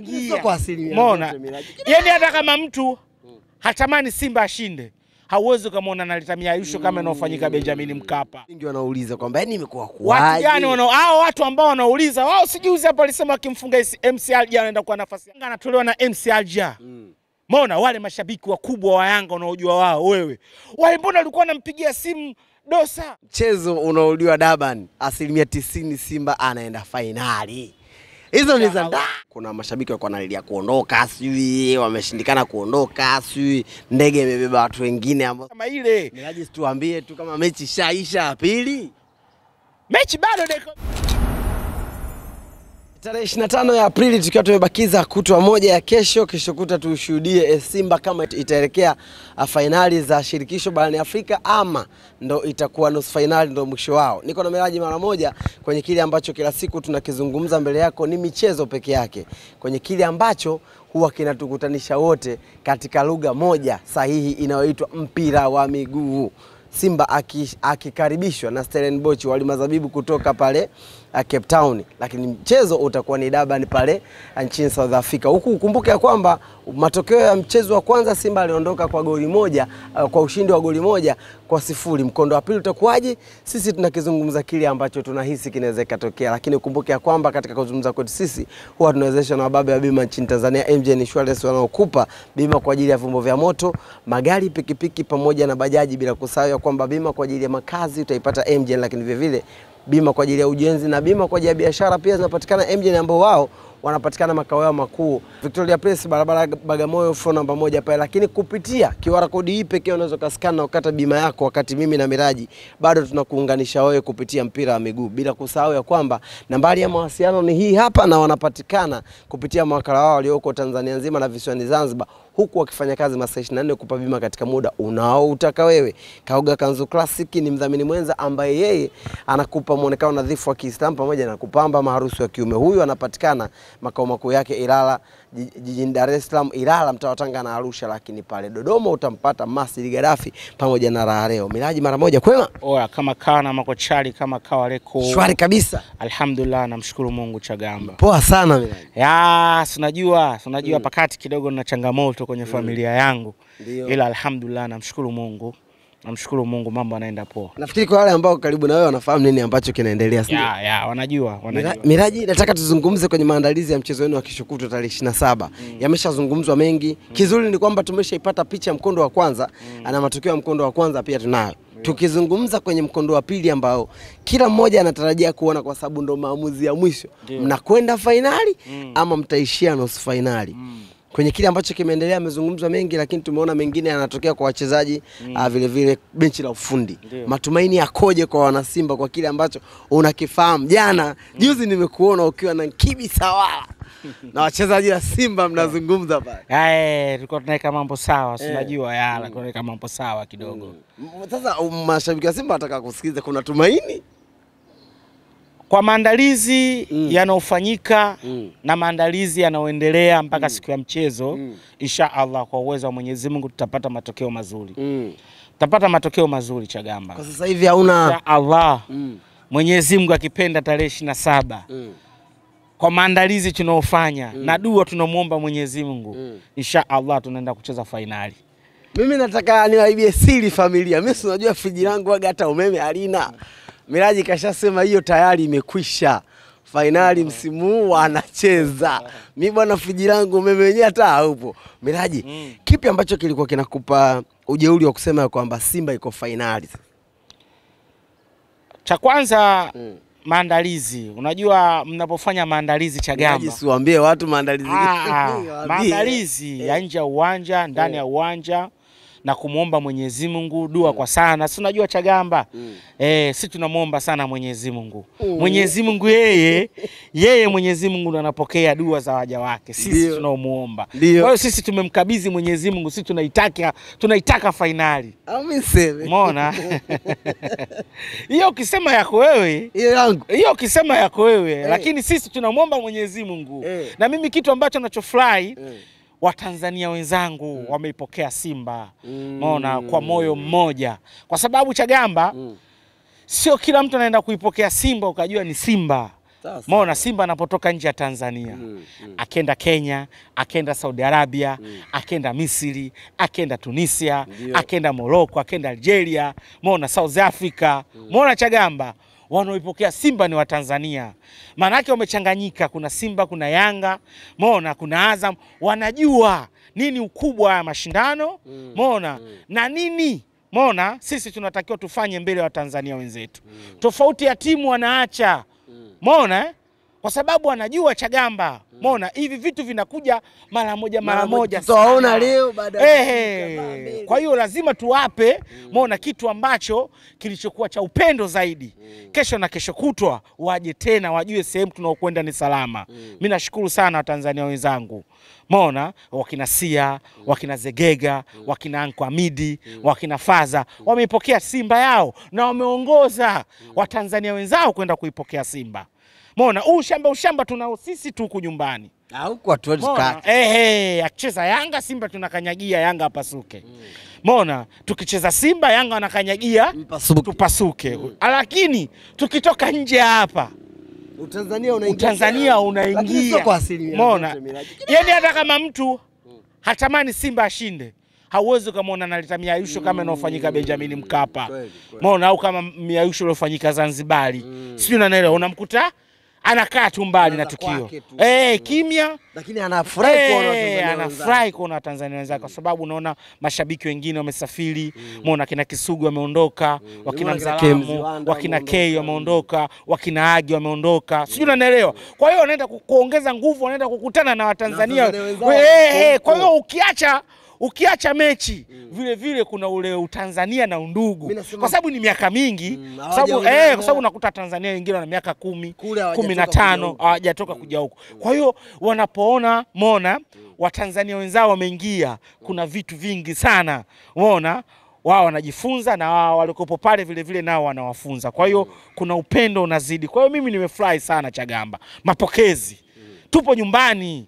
ingia kwa asilimia. Umeona? Yaani hata kama mtu hatamani Simba ashinde, hauwezi kumuona analeta miayusho kama inofanyika Benjamin Mkapa. Wengi wanauliza kwamba yani imekuwa kuaje? Watu gani hao watu ambao wanauliza, wao sijuzi hapo alisema akimfunga MC Alger anaenda kwa nafasi. Yanga anatolewa na MC Alger. Umeona wale mashabiki wakubwa wa Yanga unaojua wao wewe. Wale mbona walikuwa wanampigia simu Dosa? Mchezo unaorudiwa Durban, 90% Simba anaenda finali. Hizo ni za kuna mashabiki wako wanalilia kuondoka, sijui wameshindikana kuondoka, sijui ndege imebeba watu wengine ambao kama ile. Miraji tuambie tu kama mechi shaisha pili. Mechi bado dakika Tarehe 25 ya Aprili tukiwa tumebakiza kutwa moja ya kesho kuta tushuhudie Simba kama itaelekea finali za shirikisho barani Afrika ama ndo itakuwa nusu finali ndo mwisho wao. Niko na Miraji mara moja kwenye kile ambacho kila siku tunakizungumza mbele yako ni michezo peke yake. Kwenye kile ambacho huwa kinatukutanisha wote katika lugha moja sahihi inayoitwa mpira wa miguu. Simba akikaribishwa na Stellenbosch wali mazabibu kutoka pale Cape Town, lakini mchezo utakuwa ni Durban pale nchini South Africa. Huku ukumbuke kwamba matokeo ya mchezo wa kwanza Simba aliondoka kwa goli moja, kwa ushindi wa goli 1-0. Mkondo wa pili utakuwaje? Sisi tunakizungumza kile ambacho tunahisi kinaweza kutokea, lakini ukumbuke kwamba katika kuzungumza kwetu sisi huwa tunawezesha na baba ya bima nchini Tanzania MJN Insurance wanaokupa bima kwa ajili ya vyombo vya moto, magari, pikipiki pamoja na bajaji, bila kusahau kwamba bima kwa ajili ya makazi utaipata MJN, lakini vile vile bima kwa ajili ya ujenzi na bima kwa ajili ya biashara pia zinapatikana MJN, ambao wao wanapatikana makao yao makuu Victoria Place, barabara Bagamoyo, phone namba 1 pale. Lakini kupitia QR code hii pekee unaweza kuskana na ukata bima yako, wakati mimi na Miraji bado tunakuunganisha wewe kupitia mpira wa miguu. Bila kusahau kwamba nambari ya mawasiliano ni hii hapa, na wanapatikana kupitia mawakala wao walioko Tanzania nzima na visiwani Zanzibar, huku wakifanya kazi masaa 24 kupa bima katika muda unaoutaka wewe. Kaoga Kanzu Classic ni mdhamini mwenza ambaye yeye anakupa muonekano nadhifu wa Kiislamu pamoja na kupamba maharusi wa kiume. Huyu anapatikana makao makuu yake Ilala jijini Dar es Salaam, Ilala mtaa wa Tanga na Arusha, lakini pale Dodoma utampata Masjid Gaddafi pamoja na Rahareo. Miraji mara moja kwema? Oya kama kana makochari kama kawaleko. Shwari kabisa. Alhamdulillah, namshukuru Mungu Chagamba. Poa sana Miraji. Ya, unajua pakati kidogo na changamoto kwenye familia yangu. Ila alhamdulillah namshukuru Mungu. Namshukuru Mungu mambo yanaenda poa. Nafikiri kwa wale ambao karibu na wewe wanafahamu nini ambacho kinaendelea sasa. Ya, wanajua. Miraji, nataka tuzungumze kwenye maandalizi ya mchezo wenu wa kesho kutwa tarehe 27. Yameshazungumzwa mengi. Kizuri ni kwamba tumeshaipata picha mkondo wa kwanza, na matokeo ya mkondo wa kwanza pia tunayo. Tukizungumza kwenye mkondo wa pili ambao kila mmoja anatarajia kuona kwa sababu ndo maamuzi ya mwisho. Mnakwenda finali ama mtaishia nusu finali? Kwenye kile ambacho kimeendelea amezungumzwa mengi, lakini tumeona mengine yanatokea kwa wachezaji vile vile benchi la ufundi. Matumaini yakoje kwa wana Simba kwa kile ambacho unakifahamu? Juzi nimekuona ukiwa na Kibi Sawala na wachezaji wa Simba mnazungumza pale. Tulikuwa tunaweka mambo sawa, unajua tunaweka mambo sawa kidogo. Sasa mashabiki wa Simba wataka kusikiza kuna tumaini kwa maandalizi yanayofanyika na maandalizi yanayoendelea mpaka siku ya mchezo. Inshallah kwa uwezo wa Mwenyezi Mungu tutapata matokeo mazuri. Tutapata matokeo mazuri Chagamba. Kwa sasa hivi hauna inshallah. Mwenyezi Mungu akipenda tarehe 27. Kwa maandalizi tunaofanya na dua tunamuomba Mwenyezi Mungu, inshallah tunaenda kucheza finali. Mimi nataka niwaibie siri familia. Mimi unajua friji langu waga hata umeme halina. Miraji kashasema hiyo tayari imekwisha. Finali msimu huu anacheza. Mimi bwana friji langu umeme wenyewe hata haupo. Miraji, kipi ambacho kilikuwa kinakupa ujeuri wa kusema kwamba Simba iko finali? Cha kwanza maandalizi. Unajua mnapofanya maandalizi Chagamba. Miraji siwaambie watu maandalizi. Maandalizi ya nje ya uwanja, ndani ya uwanja, na kumuomba Mwenyezi Mungu dua kwa sana. Si unajua Chagamba? Sisi tunamuomba sana Mwenyezi Mungu. Mwenyezi Mungu yeye Mwenyezi Mungu ndo anapokea dua za waja wake. Sisi tunaomuomba. Kwa hiyo sisi tumemkabidhi Mwenyezi Mungu, sisi tunaitaka finali. Amiseme. Umeona? Hiyo ukisema yako wewe, hiyo yangu. Hiyo ukisema yako wewe, lakini sisi tunamuomba Mwenyezi Mungu. Na mimi kitu ambacho nachofurahi Watanzania wenzangu wameipokea Simba. Umeona, kwa moyo mmoja. Kwa sababu Chagamba sio kila mtu anaenda kuipokea Simba ukajua ni Simba. Umeona Simba anapotoka nje ya Tanzania, akenda Kenya, akenda Saudi Arabia, akenda Misri, akenda Tunisia, akenda Morocco, akenda Algeria, umeona South Africa, umeona Chagamba, wanaoipokea Simba ni wa Tanzania. Maana yake wamechanganyika, kuna Simba, kuna Yanga, umeona kuna Azam, wanajua nini ukubwa wa mashindano, umeona na nini, umeona sisi tunatakiwa tufanye mbele wa Tanzania wenzetu. Tofauti ya timu wanaacha, umeona kwa sababu wanajua Chagamba, umeona hivi vitu vinakuja mara moja tutaona leo baadaye. Kwa hiyo lazima tuwape, umeona kitu ambacho kilichokuwa cha upendo zaidi. Kesho na kesho kutwa waje tena, wajue sehemu tunaokwenda ni salama. Mimi nashukuru sana Watanzania wenzangu, umeona wakina Sia, wakina Zegega, wakina Anko Amidi, wakina Faza wameipokea Simba yao na wameongoza Watanzania wenzao kwenda kuipokea Simba. Umeona ushamba tunao sisi tu huku nyumbani. Huko hatuwezi kukata. Akicheza Yanga Simba tunakanyagia Yanga apasuke. Umeona tukicheza Simba Yanga wanakanyagia tupasuke. Lakini tukitoka nje hapa Tanzania unaingia. Umeona? Yaani hata kama mtu hatamani Simba ashinde, hauwezi kumuona analeta miayusho kama inofanyika Benjamin Mkapa. Umeona au kama miayusho iliyofanyika Zanzibari. Sio unaelewa, unamkuta anakaa tu mbali na tukio. Kimya, lakini anafurahi kuona Watanzania wenzake kwa sababu unaona mashabiki wengine wamesafiri, umeona kina Kisugu wameondoka, wakina Mzalamu, wakina K wameondoka, wakina Agi wameondoka. Sio unaelewa. Kwa hiyo wanaenda kuongeza nguvu, wanaenda kukutana na Watanzania. Kwa hiyo ukiacha mechi vile vile kuna ule Utanzania na undugu, kwa sababu ni miaka mingi, kwa sababu unakuta Tanzania wengine wana miaka 10, 15 hawajatoka kuja huko. Kwa hiyo wanapoona umeona Watanzania wenzao wameingia, kuna vitu vingi sana umeona wao wanajifunza, na wao walikopo pale vile vile nao wanawafunza. Kwa hiyo kuna upendo unazidi. Kwa hiyo mimi nimefurahi sana Chagamba. Mapokezi, tupo nyumbani.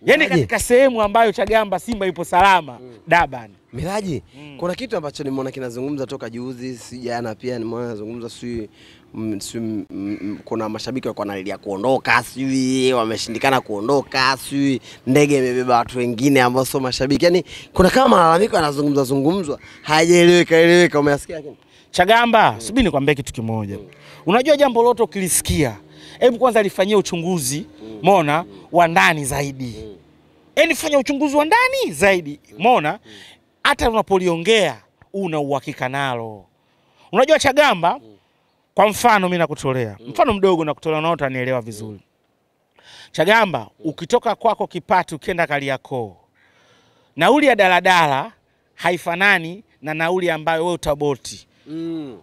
Yaani katika sehemu ambayo Chagamba Simba ipo salama, Durban. Miraji, kuna kitu ambacho nimeona kinazungumza toka juzi, sijana pia nimeona nazungumza kuna mashabiki wako wanalilia kuondoka, wameshindikana kuondoka, ndege imebeba watu wengine ambao sio mashabiki. Yaani kuna kama malalamiko yanazungumzwa, hajaeleweka, umeyasikia lakini? Chagamba, subiri nikwambie kitu kimoja. Unajua jambo lote ukilisikia, hebu kwanza lifanyie uchunguzi, umeona, wa ndani zaidi. Fanya uchunguzi wa ndani zaidi, umeona? Hata unapoliongea una uhakika nalo. Unajua Chagamba, kwa mfano mimi nakutolea mfano mdogo, nakutolea na utanielewa vizuri. Chagamba, ukitoka kwako Kipati ukienda Kariakoo, nauli ya daladala haifanani na nauli ambayo wewe utabolti.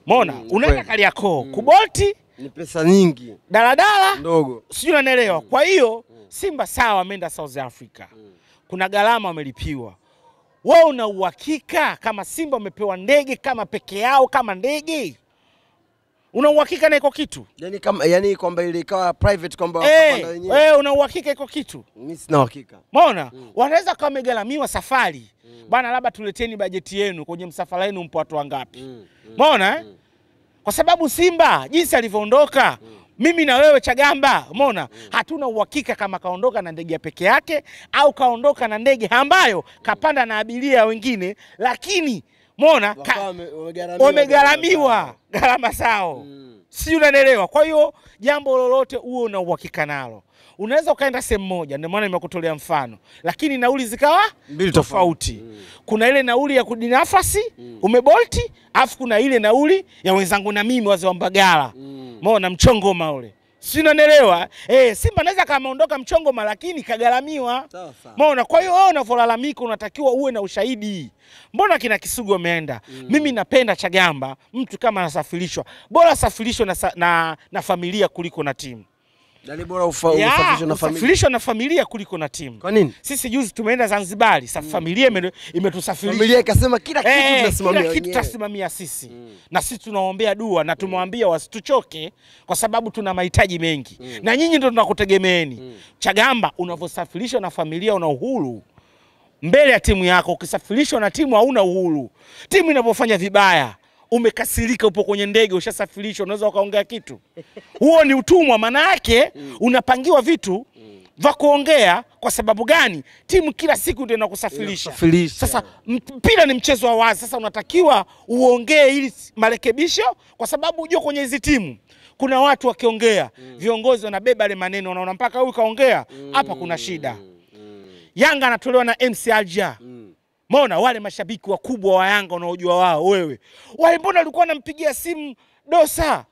Umeona? Unaenda Kariakoo, kubolti ni pesa nyingi, daladala ndogo. Sio unaelewa. Kwa hiyo Simba sawa ameenda South Africa, kuna gharama wamelipiwa. Wewe una uhakika kama Simba wamepewa ndege kama peke yao kama ndege? Una uhakika na iko kitu? Yaani kwamba ile ikawa private kwamba wakapanda wenyewe. Wewe una uhakika iko kitu? Mimi sina uhakika. Umeona? Wanaweza kama wamegalamiwa safari. Bana labda tuleteni bajeti yenu kwenye msafara wenu mpo watu wangapi? Umeona? Kwa sababu Simba jinsi alivyoondoka, mimi na wewe Chagamba, umeona, hatuna uhakika kama kaondoka na ndege peke yake au kaondoka na ndege ambayo kapanda na abiria wengine, lakini umeona wamegaramiwa gharama sao. Si unaelewa? Kwa hiyo jambo lolote uwe una uhakika nalo. Unaweza ukaenda sehemu moja, ndio maana nimekutolea mfano, lakini nauli zikawa mbili tofauti. Kuna ile nauli ya kudinafasi, umebolti, afu kuna ile nauli ya wenzangu na mimi wazee wa Mbagala. Umeona Mchongoma ule. Si unanielewa? Simba anaweza kama ondoka Mchongoma lakini kagaramiwa. Umeona? Kwa hiyo wewe unavolalamika unatakiwa uwe na ushahidi. Mbona kina Kisugu ameenda? Mimi napenda Chagamba, mtu kama anasafirishwa, bora asafirishwe na familia kuliko na timu. Dali bora usafirishwe na familia kuliko na timu. Kwa nini? Sisi juzi tumeenda Zanzibar, familia imetusafirisha. Familia ikasema kila kitu tunasimamia sisi. Na sisi tunaombea dua na tumwambia wasituchoke kwa sababu tuna mahitaji mengi. Na nyinyi ndio tunakutegemeeni. Chagamba, unavosafirishwa na familia una uhuru mbele ya timu yako. Ukisafirishwa na timu hauna uhuru. Timu inapofanya vibaya umekasirika, upo kwenye ndege, ushasafirishwa, unaweza ukaongea kitu? Huo ni utumwa. Maana yake unapangiwa vitu vya kuongea. Kwa sababu gani? Timu kila siku ndio inakusafirisha. Sasa mpira ni mchezo wa wazi. Sasa unatakiwa uongee ili marekebisho, kwa sababu unajua kwenye hizi timu kuna watu wakiongea, viongozi wanabeba ile maneno, unaona mpaka huyu kaongea hapa kuna shida. Yanga anatolewa na MC Alger. Mbona wale mashabiki wakubwa wa Yanga unaojua wao wewe, wale mbona walikuwa wanampigia simu Dosa?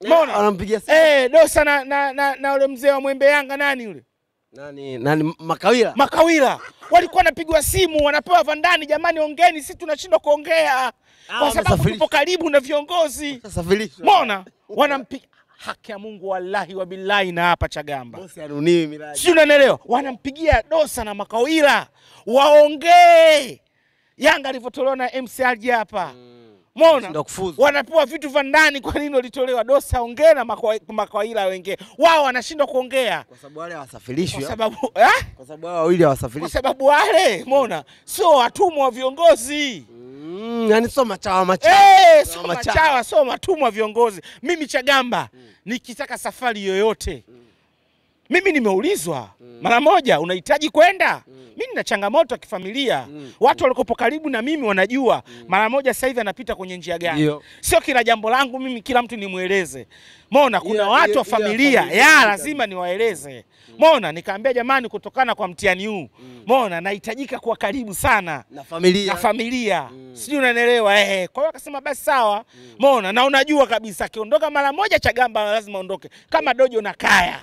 Mbona wanampigia simu Dosa na yule mzee wa Mwembe Yanga, nani yule? Nani Makawila walikuwa wanapigwa simu, wanapewa vandani, jamani ongeni, sisi tunashindwa kuongea kwa sababu tupo karibu na viongozi. Mbona wanampiga? Haki ya Mungu wallahi wa billahi, na hapa Chagamba bosi anuniwi Miraji, si unanielewa? Wanampigia Dosa na Makawila waongee. Yanga alivyotolewa na MC Alger hapa, mbona wanapewa vitu vya ndani? Kwa nini walitolewa? Dosa ongea na Makawila wengine, wao wanashindwa kuongea kwa sababu wale hawasafirishwi. Kwa sababu kwa sababu wao wawili hawasafirishwi, kwa sababu wale mbona sio watumwa wa viongozi. Yani sio machawa. Sio machawa, sio watumwa wa viongozi. Mimi Chagamba nikitaka safari yoyote, mimi nimeulizwa mara moja, unahitaji kwenda? Mimi nina changamoto ya kifamilia. Watu walikopo karibu na mimi wanajua mara moja sasa hivi anapita kwenye njia gani. Sio kila jambo langu mimi kila mtu nimueleze. Mbona kuna watu wa familia lazima niwaeleze. Mbona nikaambia jamani, kutokana kwa mtihani huu, mbona nahitajika kuwa karibu sana na familia. Sijui unanielewa? Kwa hiyo akasema basi sawa. Mbona na unajua kabisa akiondoka mara moja Chagamba lazima aondoke kama Dojo na Kaya.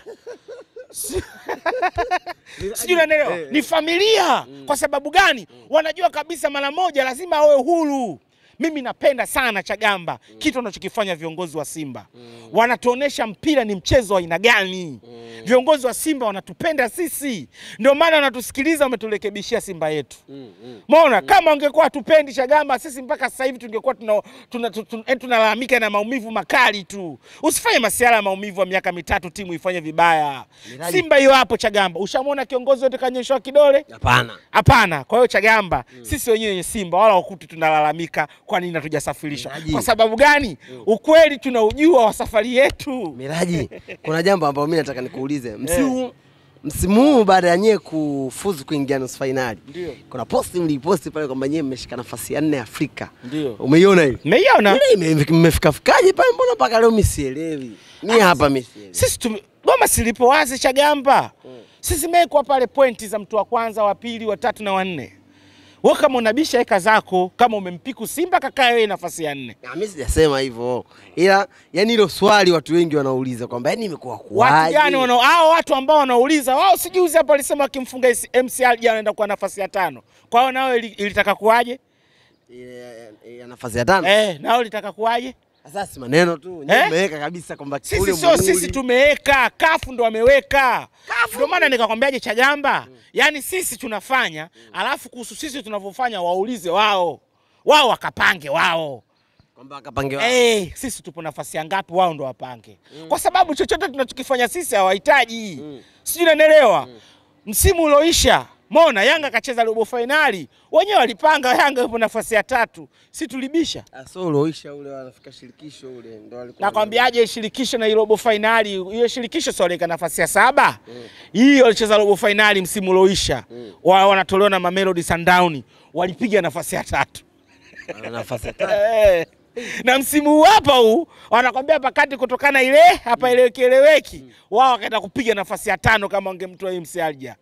Sijui unanielewa? Ni familia. Kwa sababu gani? Wanajua kabisa mara moja lazima awe huru. Mimi napenda sana Chagamba kitu wanachokifanya viongozi wa Simba. Wanatuonesha mpira ni mchezo wa aina gani. Viongozi wa Simba wanatupenda sisi, ndio maana wanatusikiliza, wameturekebishia Simba yetu. Mbona kama ungekuwa tupendi Chagamba, sisi mpaka sasa hivi tungekuwa tunalalamika na maumivu makali tu. Usifanye masiala ya maumivu wa miaka mitatu timu ifanye vibaya. Simba hiyo hapo Chagamba. Ushamwona kiongozi wote kanyeshwa kidole? Hapana. Kwa hiyo Chagamba sisi wenyewe Simba wala ukuti tunalalamika kwa nini hatujasafirishwa. Kwa sababu gani? Ukweli tunaujua wa safari yetu. Miraji, kuna jambo ambalo mimi nataka nikuulize. Msimu huu baada ya nyewe kufuzu kuingia nusu finali, kuna posti mliposti pale kwamba nyewe mmeshika nafasi ya 4 Afrika. Umeiona hiyo? Nimeiona. Ile mmefikaje pale, mbona mpaka leo mimi sielewi? Mimi hapa mimi sielewi. Sisi goma silipo wazi Chagamba. Sisi mmekuwa pale pointi za mtu wa kwanza, wa pili, wa tatu na wa 4. Wewe kama unabisha eka zako, kama umempiku Simba kakae wewe nafasi ya 4. Mimi sijasema hivyo. Ila yani hilo swali watu wengi wanauliza kwamba yani imekuwa kuaje? Watu gani hao watu ambao wanauliza? Wao sijuzi hapo alisema akimfunga MC Alger anaenda kwa nafasi ya 5. Kwa hiyo nao ilitaka kuaje? Ya nafasi ya 5. Nao ilitaka kuaje? Sasa si maneno tu, nimeweka kabisa kwamba kule sisi tumeweka, kafu ndo wameweka. Ndio maana nikakwambiaje Chagamba, yani sisi tunafanya, alafu kuhusu sisi tunavyofanya waulize wao. Wao wakapange wao. Kwamba wakapange wao. Sisi tupo nafasi ya ngapi, wao ndo wapange. Kwa sababu chochote tunachokifanya sisi hawahitaji. Sijui unanielewa? Msimu ulioisha, mbona Yanga kacheza robo finali, wenyewe walipanga Yanga yupo nafasi ya 3. Si tulibisha? So ulioisha ule wanafika shirikisho ule ndo walikuwa. Nakwambiaje shirikisho na robo finali, hiyo shirikisho sio leka nafasi ya 7. Hiyo walicheza robo finali msimu ulioisha. Wanatolewa na Mamelodi Sundowns, walipiga nafasi ya 3. Nafasi ya 3. Na msimu huu hapa huu wanakwambia pakati kutokana ile hapa eleweki, wao wakaenda kupiga nafasi ya 5 kama wangemtoa MC Alger.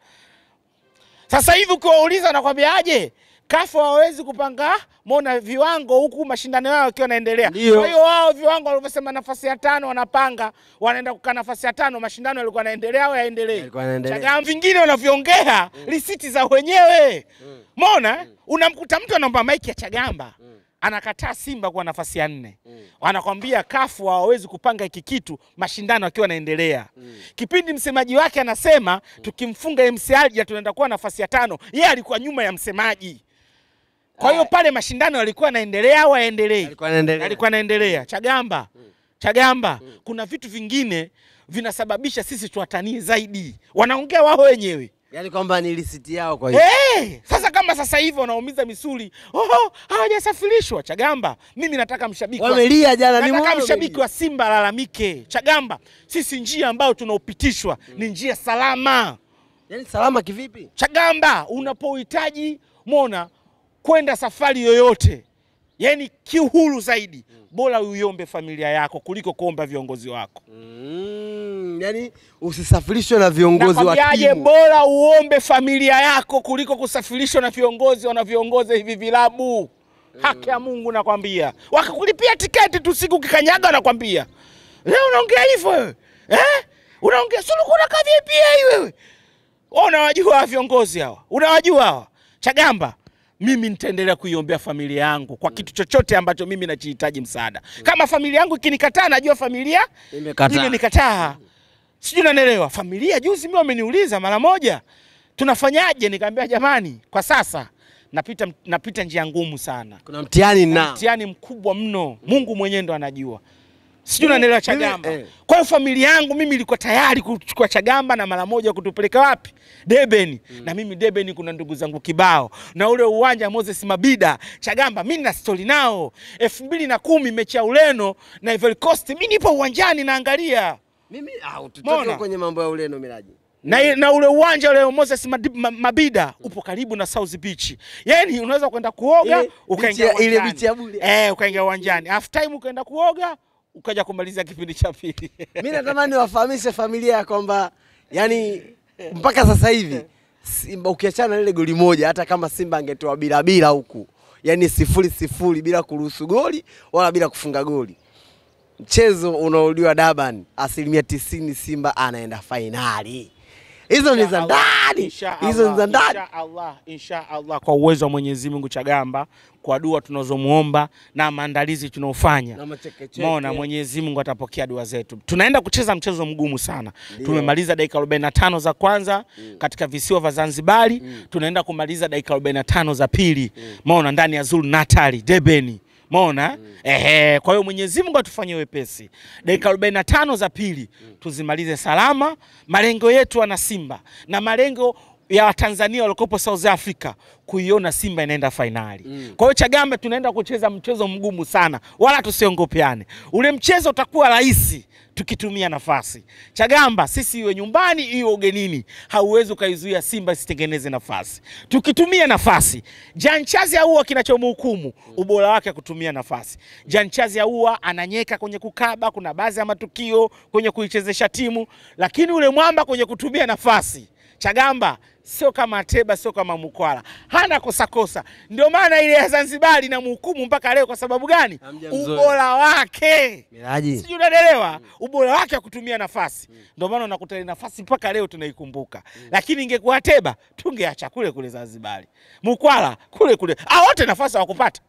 Sasa hivi ukiwauliza wanakwambia aje kafu hawezi kupanga mbona viwango huku mashindano yao yakiwa yanaendelea. Kwa hiyo wao viwango walivyosema nafasi ya 5 wanapanga, wanaenda kukaa nafasi ya 5, mashindano yalikuwa yanaendelea au yaendelee. Chagamba vingine wanaviongea risiti za wenyewe. Mbona unamkuta mtu anaomba maiki ya Chagamba anakataa Simba kwa nafasi ya 4. Wanakwambia kafu hawezi kupanga hiki kitu mashindano yakiwa yanaendelea. Kipindi msemaji wake anasema tukimfunga MC Alger tunaenda kuwa nafasi ya 5, yeye alikuwa nyuma ya msemaji. Kwa hiyo pale mashindano yalikuwa yanaendelea au yaendelee? Alikuwa yanaendelea. Chagamba, kuna vitu vingine vinasababisha sisi tuwatanie zaidi. Wanaongea wao wenyewe. Yaani kwamba ni lisiti yao kwa hiyo. Sasa kama sasa hivi wanaumiza misuli, hawajasafirishwa. Chagamba, mimi nataka mshabiki wamelia jana, ni nataka mshabiki wa Simba alalamike. Chagamba, sisi njia ambayo tunaopitishwa ni njia salama. Yaani salama kivipi? Chagamba, unapohitaji kwenda safari yoyote, yani kiuhuru zaidi, bora uiombe familia yako kuliko kuomba viongozi wako. Yani usisafirishwe na viongozi wa timu. Bora uombe familia yako kuliko kusafirishwa na viongozi wanaviongoza hivi vilabu. Haki ya Mungu nakwambia. Wakakulipia tiketi tu siku kikanyaga nakwambia. Leo unaongea hivyo wewe? Unaongea sulu kuna kavipi wewe? Unawajua viongozi hawa? Unawajua hawa? Chagamba, mimi nitaendelea kuiombea familia yangu kwa kitu chochote ambacho mimi nachihitaji msaada. Kama familia yangu ikinikataa, najua familia imenikataa. Sijui unanielewa. Familia juzi mimi wameniuliza mara moja, tunafanyaje? Nikamwambia jamani, kwa sasa napita njia ngumu sana. Kuna mtihani mkubwa mno. Mungu mwenyewe ndo anajua. Sijui unanielewa Chagamba. Kwa hiyo familia yangu mimi ilikuwa tayari kuchukua Chagamba na mara moja kutupeleka wapi? Deben. Na mimi Deben kuna ndugu zangu kibao. Na ule uwanja Moses Mabida, Chagamba mimi na story nao. 2010 mechi ya Ureno na Ivory Coast, mimi nipo uwanjani naangalia. Mimi tutoke kwenye mambo ya Ureno Miraji. Na ule uwanja ule Moses Mabida upo karibu na South Beach. Yaani unaweza kwenda kuoga ukaingia ile beach ya bure. Ukaingia uwanjani. Half time ukaenda kuoga, ukaja kumaliza kipindi cha pili. Mimi natamani wafahamishe familia ya kwamba yani mpaka sasa hivi Simba ukiachana ile goli moja, hata kama Simba angetoa bila huku, yani 0-0 bila kuruhusu goli wala bila kufunga goli, mchezo unaorudiwa Durban 90% Simba anaenda finali. Hizo ni za ndani. Hizo ni za ndani. Inshallah kwa uwezo wa Mwenyezi Mungu Chagamba, kwa dua tunazomuomba na maandalizi tunaofanya. Umeona Mwenyezi Mungu atapokea dua zetu. Tunaenda kucheza mchezo mgumu sana. Tumemaliza dakika 45 za kwanza katika visiwa vya Zanzibar. Tunaenda kumaliza dakika 45 za pili. Umeona ndani ya Zulu Natal, Deben. Umeona? Kwa hiyo Mwenyezi Mungu atufanyie wepesi. Dakika 45 za pili tuzimalize salama. Malengo yetu wana Simba na malengo ya Watanzania walikopo South Africa kuiona Simba inaenda finali. Kwa hiyo Chagamba, tunaenda kucheza mchezo mgumu sana, wala tusiongopeane. Ule mchezo utakuwa rahisi tukitumia nafasi. Chagamba, sisi iwe nyumbani iwe ugenini, hauwezi kaizuia Simba isitengeneze nafasi. Tukitumia nafasi, Jean Charles Ahoua kinachomhukumu ubora wake kutumia nafasi. Jean Charles Ahoua ananyeka kwenye kukaba, kuna baadhi ya matukio kwenye kuichezesha timu, lakini ule mwamba kwenye kutumia nafasi, Chagamba sio kama Ateba, sio kama Mukwala. Hana kosa. Ndio maana ile ya Zanzibar inamhukumu mpaka leo. Kwa sababu gani? Ubora wake. Sijui unaelewa? Ubora wake wa kutumia nafasi. Ndio maana unakuta ile nafasi mpaka leo tunaikumbuka. Lakini ingekuwa Ateba tungeacha kule Zanzibar. Mukwala kule. Wote nafasi hawakupata.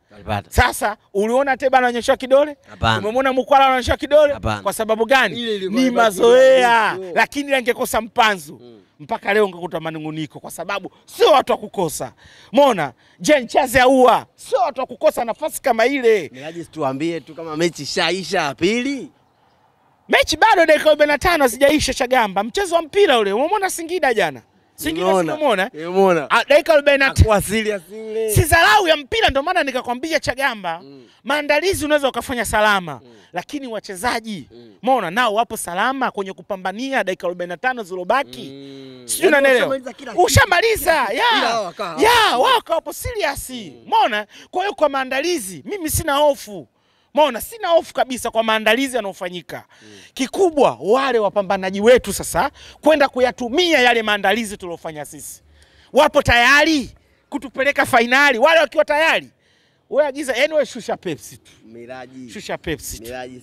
Sasa uliona Ateba ananyosha kidole? Umemwona Mukwala ananyosha kidole? Kwa sababu gani? Ni mazoea. Lakini angekosa mpanzu, mpaka leo ungekuta manunguniko, kwa sababu sio watu wa kukosa. Umeona? Jean Charles Ahoua sio watu wa kukosa nafasi kama ile. Miraji, tuambie tu kama mechi shaisha pili. Mechi bado dakika 45 sijaisha Chagamba. Mchezo wa mpira ule. Umeona Singida jana? Singida umeona? Dakika 45 kwa serious ile. Si dharau ya mpira, ndio maana nikakwambia Chagamba. Maandalizi unaweza ukafanya salama, lakini wachezaji umeona nao wapo salama kwenye kupambania dakika 45 zilizobaki. Sijui unanielewa? Ushamaliza. Wako hapo serious. Umeona? Kwa hiyo kwa maandalizi mimi sina hofu. Umeona? Sina hofu kabisa kwa maandalizi yanayofanyika. Kikubwa wale wapambanaji wetu sasa kwenda kuyatumia yale maandalizi tuliyofanya sisi. Wapo tayari kutupeleka finali. Wale wakiwa tayari, wewe agiza, yani wewe shusha Pepsi tu. Miraji. Shusha Pepsi tu. Miraji.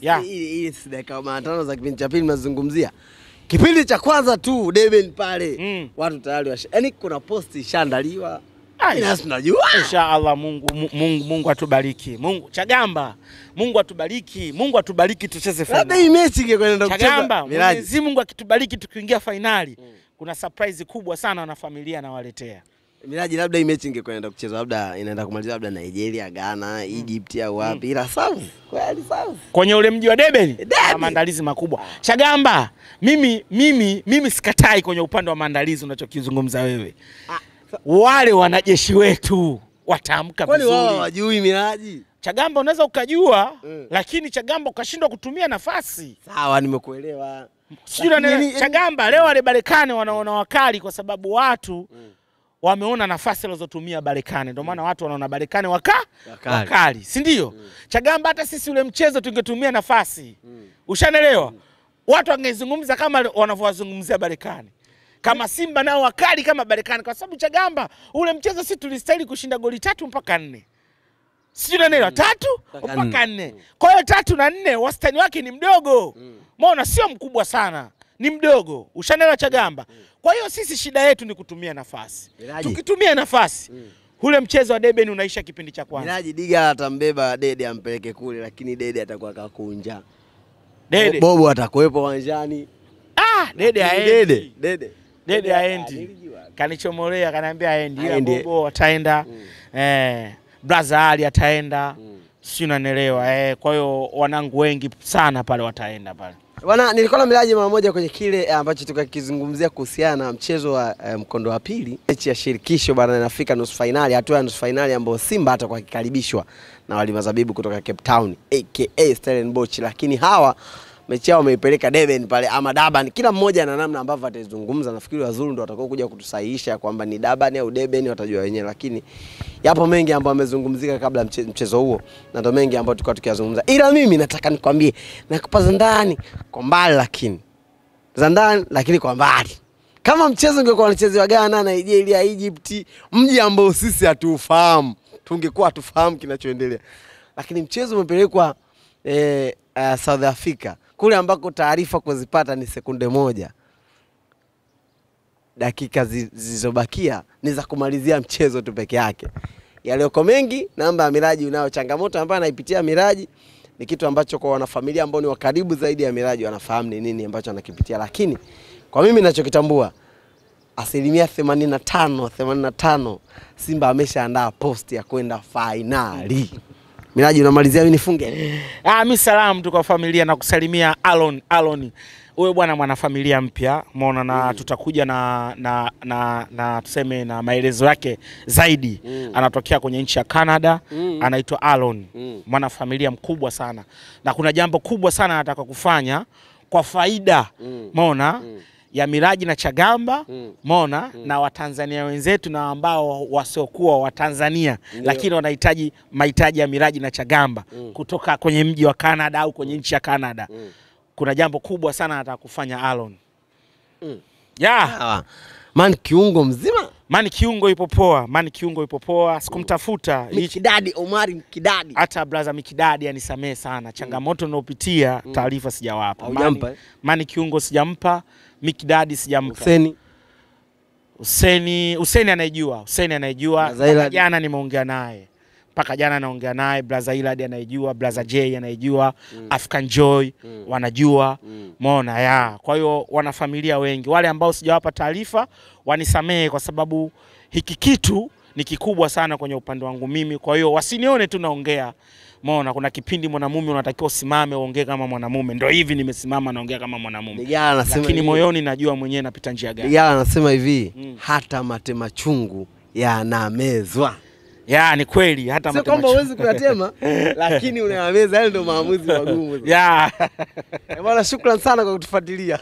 Ile dakika 5 za kipindi cha pili tunazungumzia. Kipindi cha kwanza tu Deben pale. Watu tayari yani kuna post ishaandaliwa. Tunajua. Inshallah Mungu atubariki. Chagamba, Mungu atubariki. Mungu atubariki tucheze finali. Labda hii mechi ingekwenda kucheza. Chagamba, Mwenyezi Mungu akitubariki tukiingia finali, kuna surprise kubwa sana na familia nawaletea. Miraji, labda hii mechi ingekwenda kuchezwa, labda inaenda kumalizwa labda Nigeria, Ghana, Egypt au wapi, ila South kweli South kwenye ule mji wa Durban na maandalizi makubwa. Chagamba, mimi sikatai kwenye upande wa maandalizi unachokizungumza wewe. Wale wanajeshi wetu wataamka vizuri. Kwani wao hawajui Miraji? Chagamba, unaweza ukajua lakini Chagamba ukashindwa kutumia nafasi. Sawa, nimekuelewa. Chagamba, leo wale Barekani wanaona wakali kwa sababu watu wameona nafasi alizotumia Barekani. Ndio maana watu wanaona Barekani wakali, si ndio? Chagamba, hata sisi ule mchezo tungetumia nafasi. Ushanelewa? Watu wangezungumza kama wanavyozungumzia Barekani. Kama Simba nao wakali kama Barekani, kwa sababu Chagamba, ule mchezo sisi tulistahili kushinda goli 3 mpaka 4. Sijui unaelewa, 3 mpaka 4. Kwa hiyo 3 na 4 wastani wake ni mdogo. Umeona, sio mkubwa sana, ni mdogo. Ushanelewa Chagamba? Kwa hiyo sisi shida yetu ni kutumia nafasi. Tukitumia nafasi, ule mchezo wa Durban unaisha kipindi cha kwanza. Miraji, Diga atambeba Dede ampeleke kule, lakini Dede atakuwa kakunja. Dede Bobo atakuwepo uwanjani. Dede haendi. Dede haendi. Kanichomolea, kaniambia haendi. Bobo ataenda. Brother Ali ataenda. Si unanielewa? Kwa hiyo wanangu wengi sana pale wataenda pale. Bwana, nilikuwa na Miraji mara moja kwenye kile ambacho tukakizungumzia kuhusiana na mchezo wa mkondo wa pili, mechi ya shirikisho barani Afrika nusu finali, hatua ya nusu finali ambayo Simba atakuwa akikaribishwa na wali Mazabibu kutoka Cape Town aka Stellenbosch, lakini hawa mechi yao wameipeleka Durban pale ama Durban. Kila mmoja na namna ambavyo atazungumza. Nafikiri wazuru ndio watakao kuja kutusahihisha kwamba ni Durban au Durban, watajua wenyewe, lakini yapo mengi ambayo yamezungumzika kabla mchezo huo na ndio mengi ambayo tulikuwa tukiyazungumza. Ila mimi nataka nikwambie, nakupa Zandani kwa mbali, lakini Zandani lakini kwa mbali. Kama mchezo ungekuwa unachezewa Ghana, Nigeria, Egypt, mji ambao sisi hatuufahamu, tungekuwa tufahamu kinachoendelea. Lakini mchezo umepelekwa South Africa, kule ambako taarifa kuzipata ni sekunde 1. Dakika zilizobakia ni za kumalizia mchezo tu peke yake. Yaliyoko mengi, namba ya Miraji unayo. Changamoto ambayo anaipitia Miraji ni kitu ambacho kwa wanafamilia ambao ni wakaribu zaidi ya Miraji wanafahamu ni nini ambacho anakipitia, lakini kwa mimi ninachokitambua, 85% Simba ameshaandaa post ya kwenda finali. Miraji, unamalizia mimi nifunge? Mimi salamu tu kwa familia na kusalimia Alon. Wewe bwana mwanafamilia mpya, umeona, na tutakuja na tuseme na maelezo yake zaidi. Anatokea kwenye nchi ya Canada, anaitwa Alon. Mwanafamilia mkubwa sana. Na kuna jambo kubwa sana anataka kufanya kwa faida, umeona, ya Miraji na Chagamba, umeona, na Watanzania wenzetu na ambao wasiokuwa Watanzania lakini wanahitaji mahitaji ya Miraji na Chagamba kutoka kwenye mji wa Canada au kwenye nchi ya Canada. Kuna jambo kubwa sana anataka kufanya Alon. Man kiungo mzima? Man kiungo ipo poa. Sikumtafuta Mikidadi, Omari Mikidadi. Hata brother Mikidadi anisamee sana. Changamoto ninayopitia, taarifa sijawapa. Man kiungo sijampa, Mikidadi sijampa. Hussein anajua. Jana nimeongea naye. Paka jana naongea naye, brother Ilad anajua, brother J anajua, African Joy wanajua. Umeona Kwa hiyo wanafamilia wengi. Wale ambao sijawapa taarifa wanisamehe kwa sababu hiki kitu ni kikubwa sana kwenye upande wangu mimi. Kwa hiyo wasinione tu naongea. Umeona, kuna kipindi mwanamume unatakiwa usimame uongee kama mwanamume. Ndio hivi nimesimama naongea kama mwanamume. Lakini moyoni najua mwenyewe napita njia gani. Anasema hivi, hata matema chungu yanamezwa. Ni kweli, hata sio kwamba huwezi kuyatema lakini unayameza. Ndio maamuzi magumu. Bwana, shukrani sana kwa kutufuatilia.